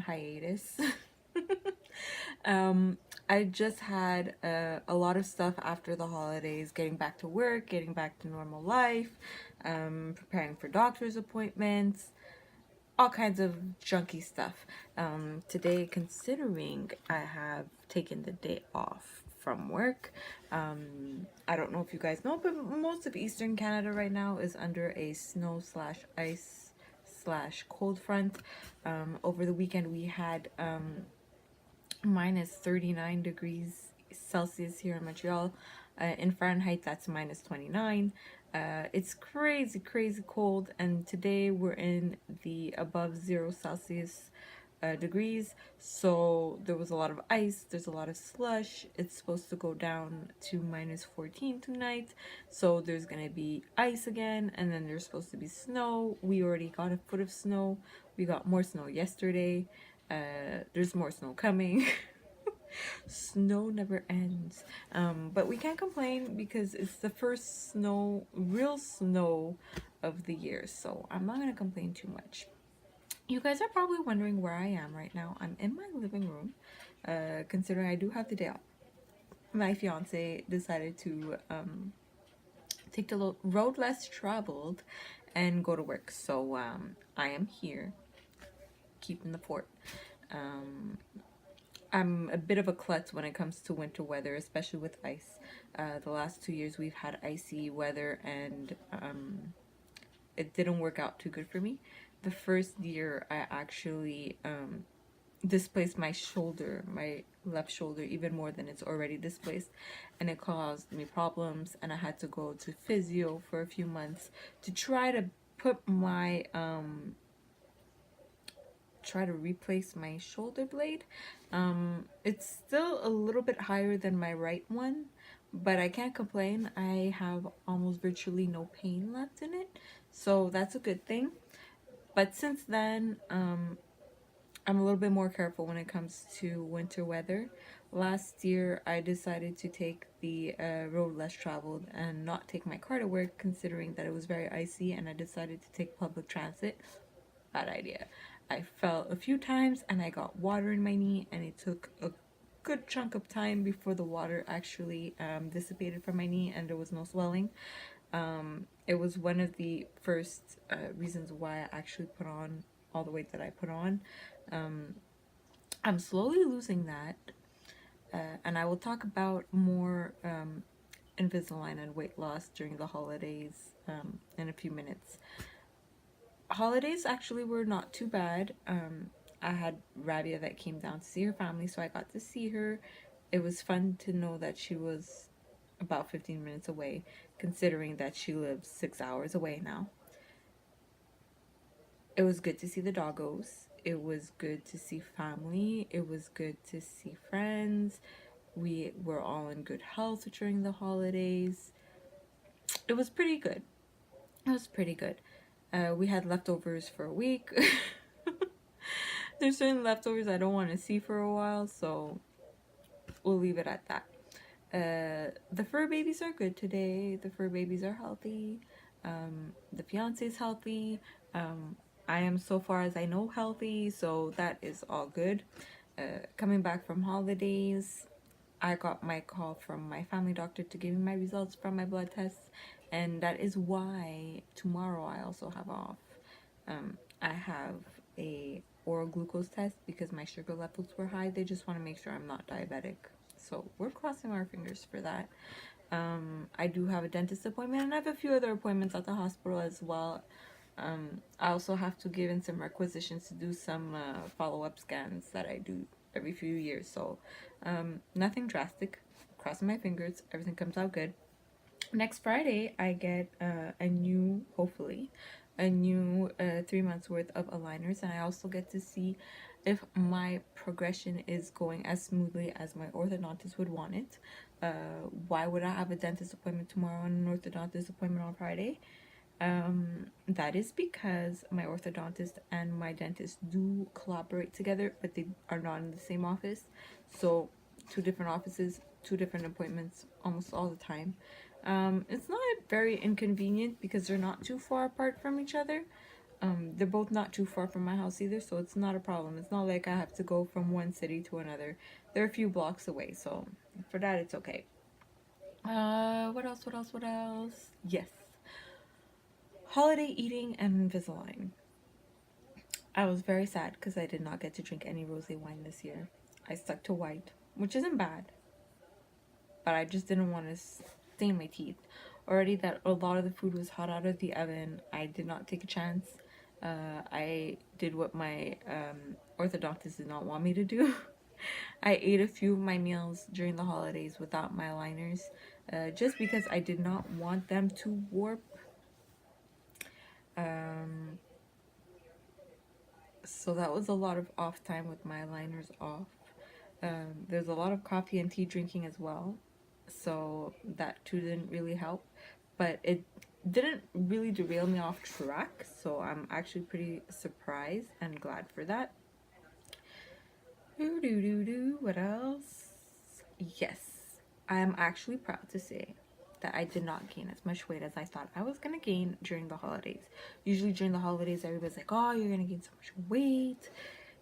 hiatus. um, I just had a lot of stuff after the holidays, getting back to work, getting back to normal life, preparing for doctor's appointments, all kinds of junky stuff. Today, considering I have taken the day off from work, I don't know if you guys know, but most of Eastern Canada right now is under a snow slash ice slash cold front. Over the weekend, we had minus 39 degrees Celsius here in Montreal. In Fahrenheit, that's minus 29. It's crazy, crazy cold, and today we're in the above 0 Celsius degrees, so there was a lot of ice, there's a lot of slush. It's supposed to go down to minus 14 tonight, so there's gonna be ice again, and then there's supposed to be snow. We already got a foot of snow. We got more snow yesterday. There's more snow coming. Snow never ends. But we can't complain because it's the first real snow of the year, so I'm not gonna complain too much. You guys are probably wondering where I am right now. I'm in my living room, considering I do have the day off. My fiance decided to take the road less traveled and go to work, so I am here keeping the fort. I'm a bit of a klutz when it comes to winter weather, especially with ice. The last 2 years we've had icy weather, and it didn't work out too good for me. The first year I actually displaced my shoulder, my left shoulder, even more than it's already displaced, and it caused me problems, and I had to go to physio for a few months to try to put my try to replace my shoulder blade. It's still a little bit higher than my right one, but I can't complain. I have almost virtually no pain left in it, so that's a good thing. But since then, I'm a little bit more careful when it comes to winter weather. Last year, I decided to take the road less traveled and not take my car to work, considering that it was very icy, and I decided to take public transit. Bad idea. I fell a few times and I got water in my knee, and it took a good chunk of time before the water actually dissipated from my knee and there was no swelling. It was one of the first reasons why I actually put on all the weight that I put on. I'm slowly losing that, and I will talk about more Invisalign and weight loss during the holidays in a few minutes. Holidays actually were not too bad. I had Rabia that came down to see her family, so I got to see her. It was fun to know that she was about 15 minutes away, considering that she lives 6 hours away now. It was good to see the doggos. It was good to see family. It was good to see friends. We were all in good health during the holidays. It was pretty good. It was pretty good. We had leftovers for a week. There's certain leftovers I don't want to see for a while, so we'll leave it at that. The fur babies are good today. The fur babies are healthy. The fiance is healthy. I am, so far as I know, healthy, so that is all good. Coming back from holidays, I got my call from my family doctor to give me my results from my blood tests, and that is why tomorrow I also have off. I have a oral glucose test because my sugar levels were high. They just want to make sure I'm not diabetic, so we're crossing our fingers for that. I do have a dentist appointment, and I have a few other appointments at the hospital as well. I also have to give in some requisitions to do some follow-up scans that I do every few years, so nothing drastic. Crossing my fingers, everything comes out good. Next Friday I get hopefully a new 3 months worth of aligners, and I also get to see if my progression is going as smoothly as my orthodontist would want it. Why would I have a dentist appointment tomorrow and an orthodontist appointment on Friday? That is because my orthodontist and my dentist do collaborate together, but they are not in the same office. So 2 different offices, 2 different appointments almost all the time. It's not very inconvenient because they're not too far apart from each other. They're both not too far from my house either, so it's not a problem. It's not like I have to go from one city to another. They're a few blocks away, so for that it's okay. What else? What else? What else? Yes, holiday eating and Invisalign. I was very sad because I did not get to drink any rosé wine this year. I stuck to white, which isn't bad, but I just didn't want to stain my teeth. Already that a lot of the food was hot out of the oven. I did not take a chance. I did what my orthodontist did not want me to do. I ate a few of my meals during the holidays without my aligners, just because I did not want them to warp. Um, so that was a lot of off time with my aligners off. There's a lot of coffee and tea drinking as well, so that too didn't really help, but it didn't really derail me off track, so I'm actually pretty surprised and glad for that. What else? Yes, I am actually proud to say that I did not gain as much weight as I thought I was gonna gain during the holidays. Usually during the holidays, everybody's like, oh, you're gonna gain so much weight.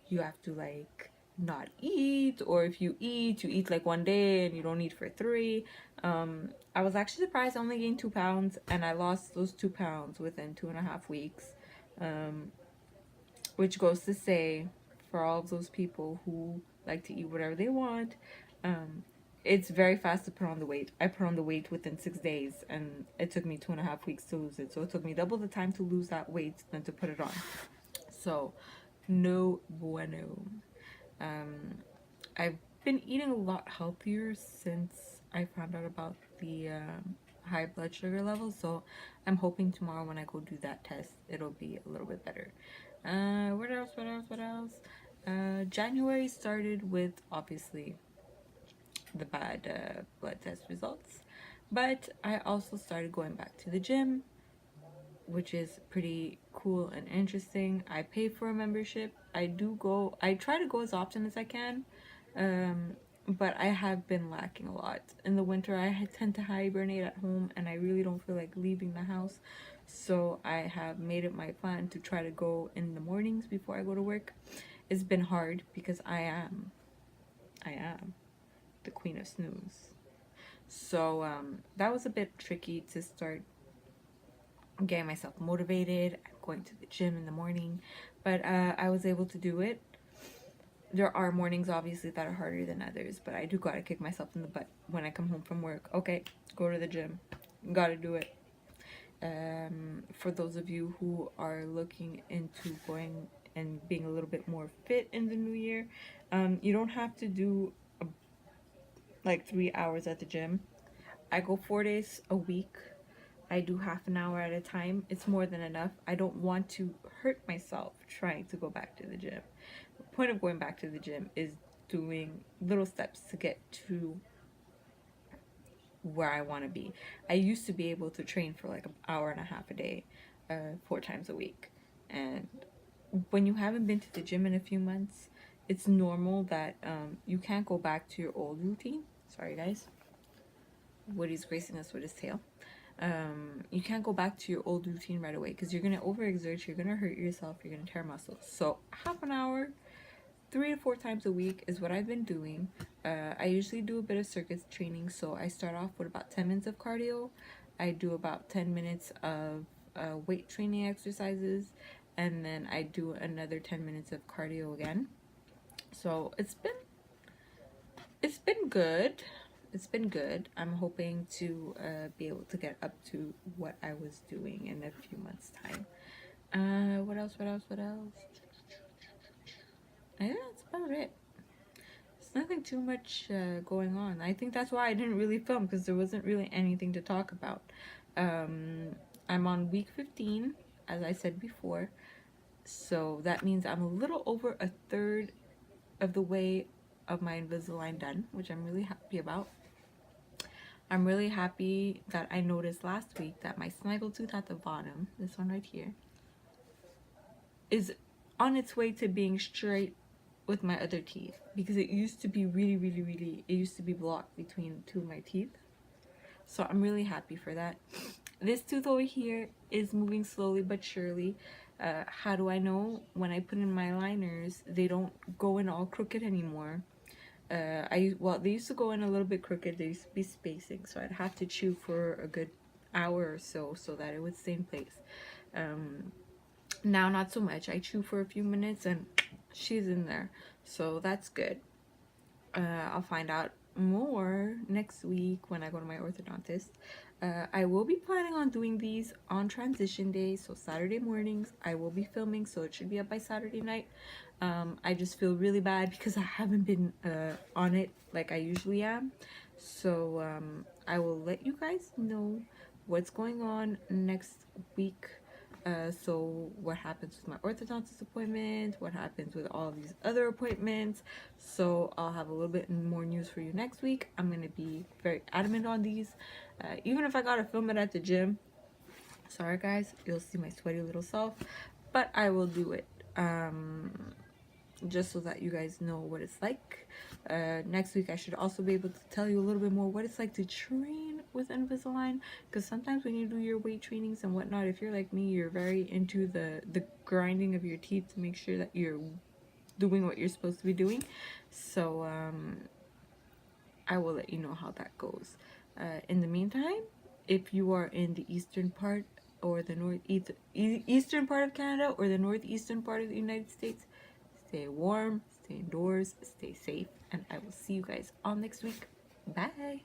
You have to like not eat, or if you eat like one day and you don't eat for three. I was actually surprised I only gained 2 pounds, and I lost those 2 pounds within 2.5 weeks. Um, which goes to say, for all of those people who like to eat whatever they want, um, it's very fast to put on the weight. I put on the weight within 6 days, and it took me 2.5 weeks to lose it. So it took me double the time to lose that weight than to put it on. So, no bueno. Um, I've been eating a lot healthier since I found out about the high blood sugar levels. So I'm hoping tomorrow when I go do that test, it'll be a little bit better. What else? What else? What else? January started with obviously the bad blood test results, but I also started going back to the gym, which is pretty cool and interesting. I pay for a membership. I do go, I try to go as often as I can, but I have been lacking a lot. In the winter, I tend to hibernate at home, and I really don't feel like leaving the house. So I have made it my plan to try to go in the mornings before I go to work. It's been hard because I am the queen of snooze. So that was a bit tricky to start getting myself motivated, going to the gym in the morning, but I was able to do it. There are mornings obviously that are harder than others, but I do gotta kick myself in the butt when I come home from work. Okay, go to the gym, gotta do it. For those of you who are looking into going and being a little bit more fit in the new year, you don't have to do like 3 hours at the gym. I go 4 days a week. I do half an hour at a time. It's more than enough. I don't want to hurt myself trying to go back to the gym. The point of going back to the gym is doing little steps to get to where I want to be. I used to be able to train for like an hour and a half a day, 4 times a week. And when you haven't been to the gym in a few months, it's normal that you can't go back to your old routine. Sorry, guys. Woody's gracing us with his tail. You can't go back to your old routine right away because you're gonna overexert, you're gonna hurt yourself, you're gonna tear muscles. So half an hour, 3 to 4 times a week is what I've been doing. I usually do a bit of circuit training, so I start off with about 10 minutes of cardio. I do about 10 minutes of weight training exercises, and then I do another 10 minutes of cardio again. So it's been good. It's been good. I'm hoping to be able to get up to what I was doing in a few months' time. What else? What else? What else? I think that's about it. There's nothing too much going on. I think that's why I didn't really film, because there wasn't really anything to talk about. I'm on week 15, as I said before. So that means I'm a little over a third of the way of my Invisalign done, which I'm really happy about. I'm really happy that I noticed last week that my snaggletooth at the bottom, this one right here, is on its way to being straight with my other teeth, because it used to be really, it used to be blocked between two of my teeth. So I'm really happy for that. This tooth over here is moving slowly but surely. How do I know? When I put in my aligners, they don't go in all crooked anymore. They used to go in a little bit crooked. They used to be spacing, so I'd have to chew for a good hour or so that it would stay in place. Now not so much. I chew for a few minutes and she's in there, so that's good. I'll find out more next week when I go to my orthodontist. I will be planning on doing these on transition days, so Saturday mornings. I will be filming, so it should be up by Saturday night. I just feel really bad because I haven't been on it like I usually am. So I will let you guys know what's going on next week. So what happens with my orthodontist appointment, what happens with all these other appointments. So I'll have a little bit more news for you next week. I'm going to be very adamant on these. Even if I gotta film it at the gym, sorry guys, you'll see my sweaty little self, but I will do it. Just so that you guys know what it's like. Next week I should also be able to tell you a little bit more what it's like to train with Invisalign, because sometimes when you do your weight trainings and whatnot, if you're like me, you're very into the grinding of your teeth to make sure that you're doing what you're supposed to be doing. So I will let you know how that goes. In the meantime, if you are in the eastern part or the eastern part of Canada or the northeastern part of the United States, stay warm, stay indoors, stay safe, and I will see you guys all next week. Bye.